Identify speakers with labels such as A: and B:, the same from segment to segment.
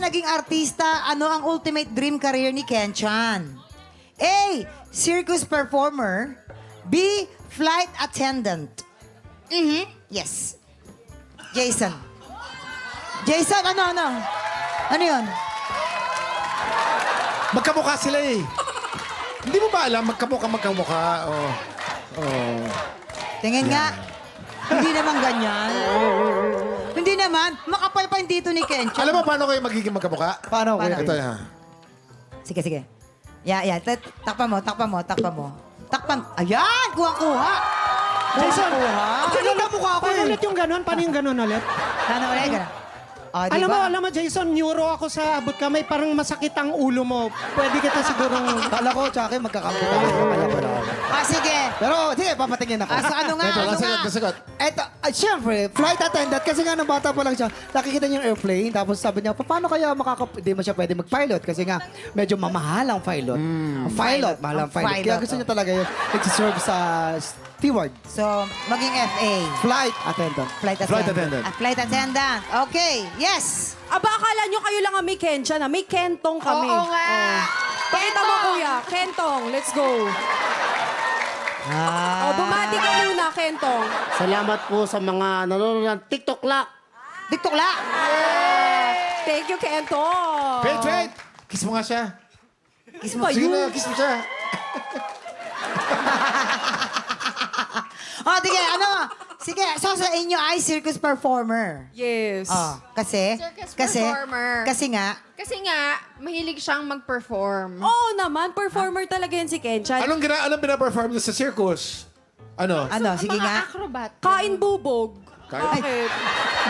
A: naging artista, ano ang ultimate dream career ni Kenchan? A. Circus performer. B. Flight attendant. Yes. Jason. Jason, ano? Ano yun?
B: Magkamukha sila eh. Hindi mo ba alam? Magkamukha. Oh.
A: Tingin nga. Hindi naman ganyan. Hindi naman. Makapal pa yung dito ni Kenchan.
B: Alam mo paano kayo magiging magkamukha?
C: Paano?
A: Paano?
B: Ito ha.
A: Sige. Yeah. Takpan mo. Takpan. Ayan! Kuha.
C: Jason,
A: Kuha.
C: mukha ko ulit yung ganun? Paano yung ganun ulit?
A: Sana ulit ka. Oh, diba?
C: Alam mo, Jason, neuro ako sa abot kamay. Parang masakit ang ulo mo. Pwede kita sigurong...
D: Kala ko, tsaka magkakampi tayo.
A: Sige.
D: Pero, sige, papatingin ako.
A: So ano nga?
B: Kasagot.
D: Eto, syempre, flight attendant. Kasi nga, nung bata pa lang siya, nakikita niya yung airplane. Tapos sabi niya, paano kaya hindi mo siya pwede mag-pilot? Kasi nga, medyo mamahal ang pilot. Ang pilot, mahal ang pilot. Kaya gusto niya talaga yung nagsiserve sa steward.
A: So, maging FA.
D: Flight attendant.
A: Flight attendant. Flight attendant. Okay. Yes.
E: Aba, akala nyo kayo lang ang may Kenchan, May Kentong kami.
A: Oo nga.
E: Pakita mo, kuya. Kentong, let's go. Bumati ka muna, Kentong.
F: Salamat po sa mga nanonood ng TikTok Lock.
A: Tiktok la.
E: Thank you, Kentong.
B: Wait. Kiss mo nga siya.
A: Kiss mo.
B: Sige na, kiss mo siya.
A: Sige, Sige, so sa inyo ay circus performer.
E: Yes.
A: Kasi?
G: Circus
A: Kasi?
G: performer.
A: Kasi nga,
G: Mahilig siyang mag-perform.
E: Oo naman, performer talaga yan si Kenchan.
B: Anong pina-perform niya sa circus? Ano?
A: sige
G: Mga
A: nga.
G: acrobat.
E: Kain bubog.
B: Kain-
E: Bakit?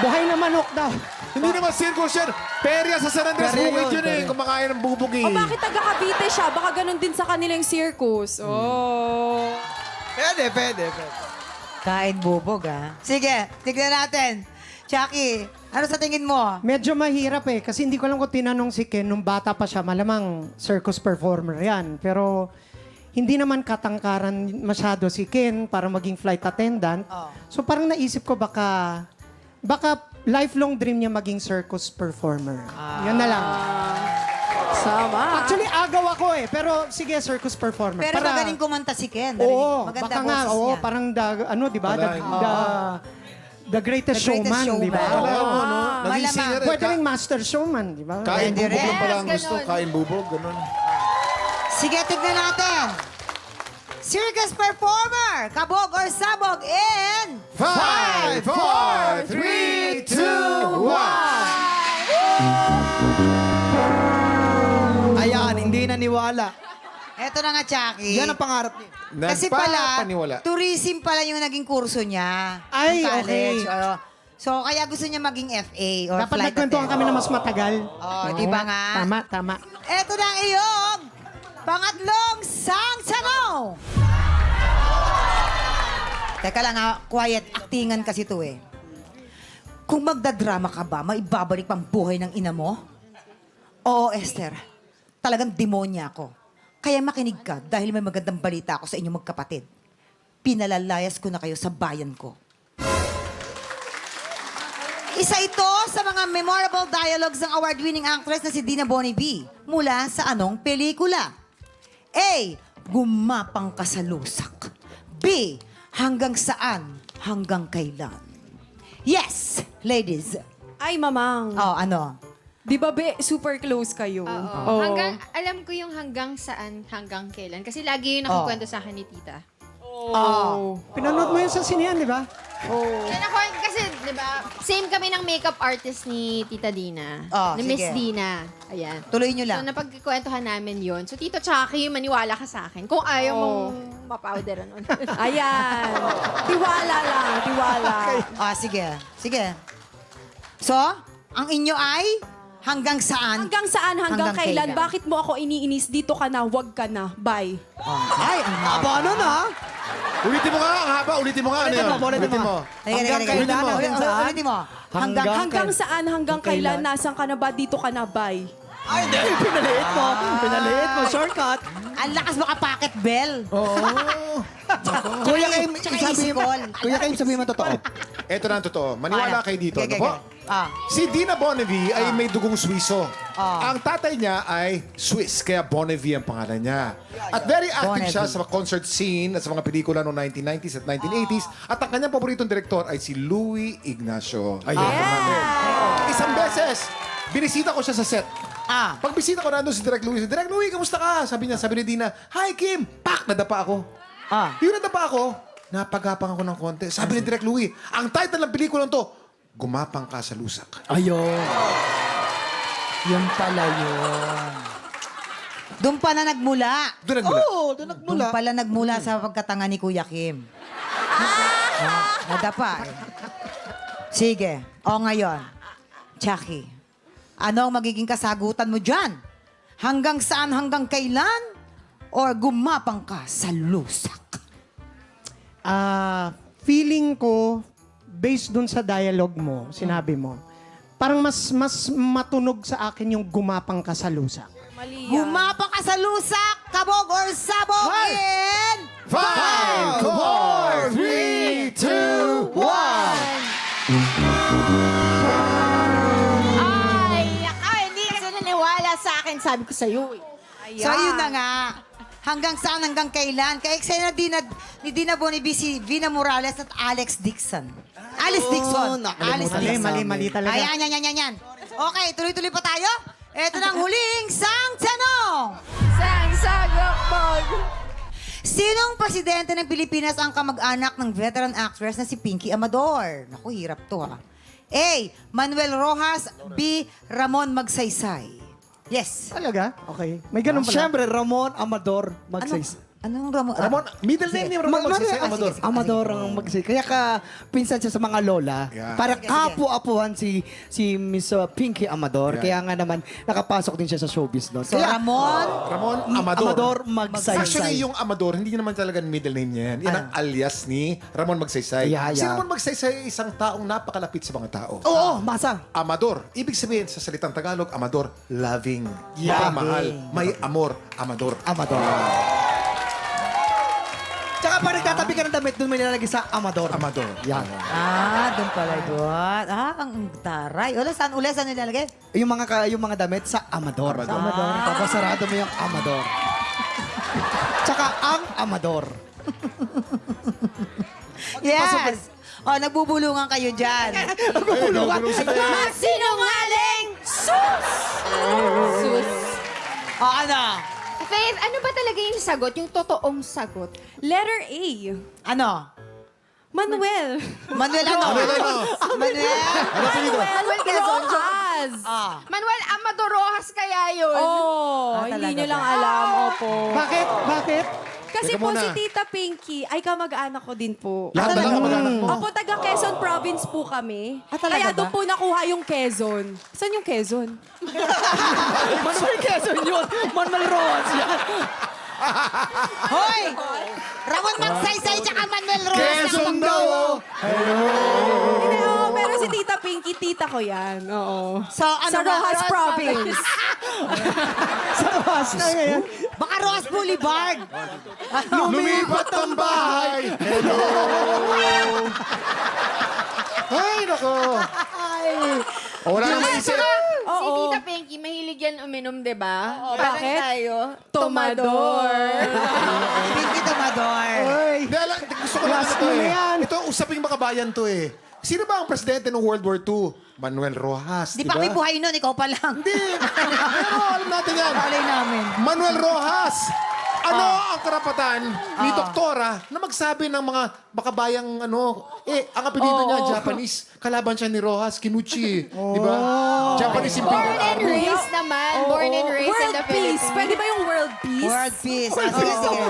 C: Buhay na manok daw.
B: Hindi naman circus yan. Perya sa San Andres
D: Perya
B: Bukid
D: yun,
B: yun eh.
D: perya.
B: Kumakain ng bubog eh.
E: O bakit taga Cavite siya? Baka ganun din sa kanilang circus. Oh.
D: Pwede.
A: Kain bubog, Sige, tignan natin. Chucky, ano sa tingin mo?
C: Medyo mahirap eh. Kasi hindi ko alam kung tinanong si Ken nung bata pa siya. Malamang circus performer yan. Pero hindi naman katangkaran masyado si Ken para maging flight attendant. So parang naisip ko baka lifelong dream niya maging circus performer. Yan na lang.
E: Sama.
C: Actually, agaw ako eh. Pero sige, circus performer.
A: Pero
C: Para-
A: magaling kumanta si Ken.
C: Oo,
A: Maganda
C: baka nga,
A: boses niya.
C: parang di ba?
B: Magaling.
C: The greatest
A: The greatest
C: showman, di ba?
A: showman.
B: Alam mo, no? Naging
A: Malamang.
B: singer eh.
C: Pwede rin master showman, di ba?
B: Kain
A: Pwede
B: bubog
A: rin.
B: lang pala ang
G: Yes,
B: gusto.
G: ganun.
B: Kain bubog, ganun.
A: Sige, tignan natin. Circus performer, kabog or sabog in...
B: 5, 4, 3, 2, 1.
D: Ayan, hindi naniwala.
A: Eto na nga, Chucky.
D: Yan ang pangarap niya.
A: Kasi pala,
B: Nagpapaniwala.
A: tourism pala yung naging kurso niya.
C: Ay,
A: Yung college.
C: okay.
A: So, kaya gusto niya maging FA or
C: Dapat
A: flight
C: nagkwentuhan kami na
A: attendant.
C: mas matagal.
A: Di ba nga?
C: Tama.
A: Eto na ang iyong pangatlong sang tanong. Teka lang quiet. Actingan kasi to eh. Kung magdadrama ka ba, maibabalik pang buhay ng ina mo? Oo, Esther. Talagang demonya ako. Kaya makinig ka dahil may magandang balita ako sa inyong magkapatid. Pinalalayas ko na kayo sa bayan ko. Isa ito sa mga memorable dialogues ng award-winning actress na si Dina Bonnevie mula sa anong pelikula? A. Gumapang ka sa lusak. B. Hanggang saan? Hanggang kailan? Yes, ladies.
E: Ay, mamang.
A: Ano?
E: Di ba, super close kayo?
G: Oo. Alam ko yung hanggang saan, hanggang kailan. Kasi lagi yung nakukwento sa akin ni tita.
C: Pinanood mo yun sa sinehan, di ba?
G: Yan ako, kasi, di ba, same kami ng makeup artist ni Tita Dina. Ni Miss
A: sige.
G: Dina. Ayan.
A: Tuloy nyo
G: So,
A: lang.
G: napagkikwentuhan namin yon. So, Tito Chucky, maniwala ka sa akin. Kung ayaw mong mapowder nun.
E: Ayan. Tiwala lang, tiwala.
A: Sige. Sige. So, ang inyo ay hanggang saan?
E: Hanggang saan, hanggang kailan?
A: kailan?
E: Bakit mo ako iniinis? Dito ka na, wag ka na. Bye.
A: Ay, ang haba.
D: Ano na?
B: Ulitin mo nga, ang haba. Ulitin mo nga. Ano
D: Ulitin
B: yun?
D: mo, ulitin mo.
A: Hanggang
D: kailan, hanggang saan?
A: Ulitin mo.
E: Hanggang saan, hanggang kailan? Nasaan ka na ba? Dito ka na. Bye.
D: Ay, hindi. Pinaliit mo. Pinaliit mo. Shortcut.
A: Ang lakas mo ka, Pocket Bell.
B: Oo.
D: Kuya Kim,
A: Tsaka
D: sabihin mo,
A: isikol.
D: Kuya Kim, sabihin mo totoo.
B: Ito na ang totoo. Maniwala kayo dito.
A: Okay,
B: Ano po?
A: Ah.
B: Si Dina Bonnevie ay may dugong Swiso. Ang tatay niya ay Swiss, kaya Bonnevie ang pangalan niya. At very active siya sa concert scene at sa mga pelikula noong 1990s at 1980s. At ang kanyang paboritong direktor ay si Louis Ignacio. Isang beses, binisita ko siya sa set. Pag bisita ko, nandun si Direk Louis. Direk Louis, kamusta ka? Sabi ni Dina, Hi Kim! Pak! Nadapa ako. Yung nadapa ako, napagapang ako ng konti. Sabi ni Direk Louis, ang title ng pelikulang to, Gumapang Ka sa Lusak.
D: Ayun.
A: Yun pala yun. Doon pala nagmula.
B: Doon nagmula.
D: Oo, doon nagmula.
A: Doon pala nagmula sa pagkatanga ni Kuya Kim. Nadapa eh. Sige. O ngayon, Chucky, ano ang magiging kasagutan mo dyan? Hanggang saan, hanggang kailan? Or gumapang ka sa lusak?
C: Feeling ko, based dun sa dialogue mo, sinabi mo, parang mas matunog sa akin yung gumapang ka sa lusak.
E: Mali yan.
A: Gumapang ka sa lusak, kabog or sabog in...
B: 5, 4, 3, 2, 1.
G: Hindi kasi naniwala sa akin. Sabi ko sa'yo eh.
A: So, yun na nga. Hanggang saan, hanggang kailan? Kaya eksena ni Dina Bonnevie, si Vina Morales at Alex Dixon. Alice Dixon. Alice Dixon.
C: Mali talaga.
A: Ayan, yan. Okay, tuloy-tuloy pa tayo. Ito na ang huling sang tanong.
G: Sang sagapag.
A: Sinong presidente ng Pilipinas ang kamag-anak ng veteran actress na si Pinky Amador? Naku, hirap to ha. A. Manuel Rojas. B. Ramon Magsaysay. Yes.
C: Talaga? Okay. May ganun pala.
D: Siyempre, Ramon Amador Magsays.
A: Anong Ramon?
B: Ramon, middle name ni Ramon Magsaysay, Amador.
D: Amador ang Magsays. Kaya ka, pinsan siya sa mga lola.
B: Yeah.
D: Para
A: Sige.
D: kapu-apuhan si Miss Pinky Amador. Kaya nga naman, nakapasok din siya sa showbiz doon.
A: So, Ramon?
B: Ramon Amador.
D: Amador Magsaysay.
B: Actually, yung Amador, hindi naman talaga middle name niya yan. Yan ang alias ni Ramon Magsaysay.
D: Yeah.
B: Si Ramon Magsaysay ay isang taong napakalapit sa mga tao.
D: Oo, masa.
B: Amador. Ibig sabihin sa salitang Tagalog, Amador, loving.
D: Yeah.
B: Mahal. May amor. Amador.
D: Amador. Tsaka pag nagtatabi ka ng damit, doon may nilalagay sa Amador.
B: Amador.
D: Yan.
A: Doon pala doon. Ang taray. Saan nilalagay?
D: Yung mga damit sa Amador. Sa Amador. Tapos sarado mo yung Amador. Tsaka ang Amador.
A: Yes! Nagbubulungan kayo dyan.
B: Nagugulong sila yan.
G: Sinungaling! Sus! Sus.
A: Ano?
G: Faith, ano ba talaga yung sagot? Yung totoong sagot?
E: Letter A.
A: Ano?
E: Manuel.
A: Manuel ano? Manuel?
B: Ano pelikula?
G: Manuel Quezon.
E: Rojas.
G: Manuel Amador Rojas kaya yun.
E: Oh,
A: talaga
E: hindi nyo lang
A: ba?
E: alam. Opo.
C: Bakit? Bakit?
E: Kasi
B: Teka
E: po
B: muna.
E: si Tita Pinky ay kamag-anak ko din po.
B: Lahat na lang kamag-anak mo.
E: Opo, taga Quezon Province po kami.
A: Talaga
E: Kaya
A: ba?
E: doon po nakuha yung Quezon. Saan yung Quezon?
D: Manuel Quezon yun. Manuel Rojas yan.
A: Hoy! Ramon Magsaysay tsaka Manuel Rojas.
B: Quezon daw!
E: Hindi, oo, pero si Tita Pinky, tita ko yan. Oo.
A: So, ano
E: Sa
A: ba?
E: Rojas Province.
C: Sa Rojas na ngayon.
A: Baka Rojas Boulevard.
B: Lumipat ang bahay! Hello! Ay, nako! Wala na maisip.
G: Si Tita Pinky, mahilig yan uminom, di ba? Parang
E: bakit?
G: tayo.
E: Tomador.
A: Pinky Tomador.
B: Hindi, gusto ko lang
C: Last
B: ito
C: na
B: eh.
C: yan.
B: Ito, usaping makabayan to eh. Sino ba ang presidente ng World War II? Manuel Rojas,
A: Di
B: di
A: pa
B: ba?
A: kami buhay nun, ikaw pa lang.
B: Hindi. Pero alam natin yan.
A: Palay namin.
B: Manuel Rojas. Ano ang karapatan ni doktora na magsabi ng mga makabayang ang apelido niya, Japanese. Kalaban siya ni Rojas, Kinuchi. Di ba? Japanese
G: Born
B: Imperial
G: and
B: Army.
G: raised naman. Born and raised in
E: World
G: the
E: Peace.
G: Philippines.
E: Pwede ba yung World Peace?
A: World peace. Sige, sige.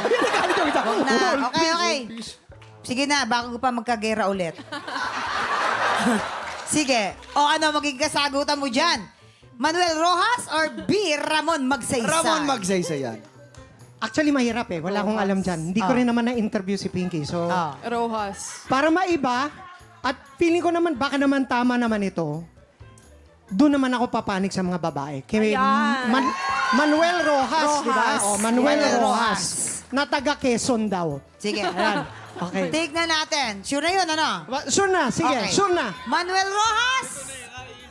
A: Huwag na. Okay. Sige na, bago ko pa magkagera ulit. Sige. O ano, magiging kasagutan mo dyan? Manuel Rojas or B. Ramon Magsaysay?
D: Ramon Magsaysay yan.
C: Actually, mahirap eh. Wala akong alam dyan. Hindi ko rin naman na-interview si Pinky. So,
E: Rojas.
C: para maiba, at feeling ko naman, baka naman tama naman ito, doon naman ako papanik sa mga babae. Kaya
E: Ayan.
C: Manuel Rojas, di ba?
E: Rojas.
C: Oh, Manuel
A: Manuel
C: Rojas. na taga Quezon daw.
A: Sige.
C: Ayan. Okay.
A: Tignan natin. Sure na yun, ano?
C: Sure na, sige,
A: Okay.
C: sure na.
A: Manuel Rojas!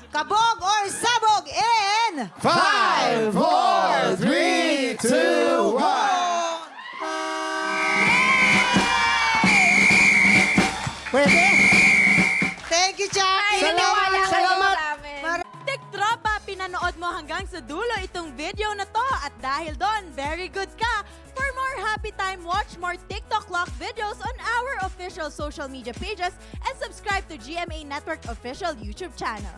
A: Kabog or sabog in...
B: 5, 4, 3, 2, 1.
A: Pwede? Thank you, Jackie.
G: Salamat.
H: Tiktropa, pinanood mo hanggang sa dulo itong video na to at dahil doon, very good ka. For more happy time, watch more TikTok Lock videos on our official social media pages and subscribe to GMA Network official YouTube channel.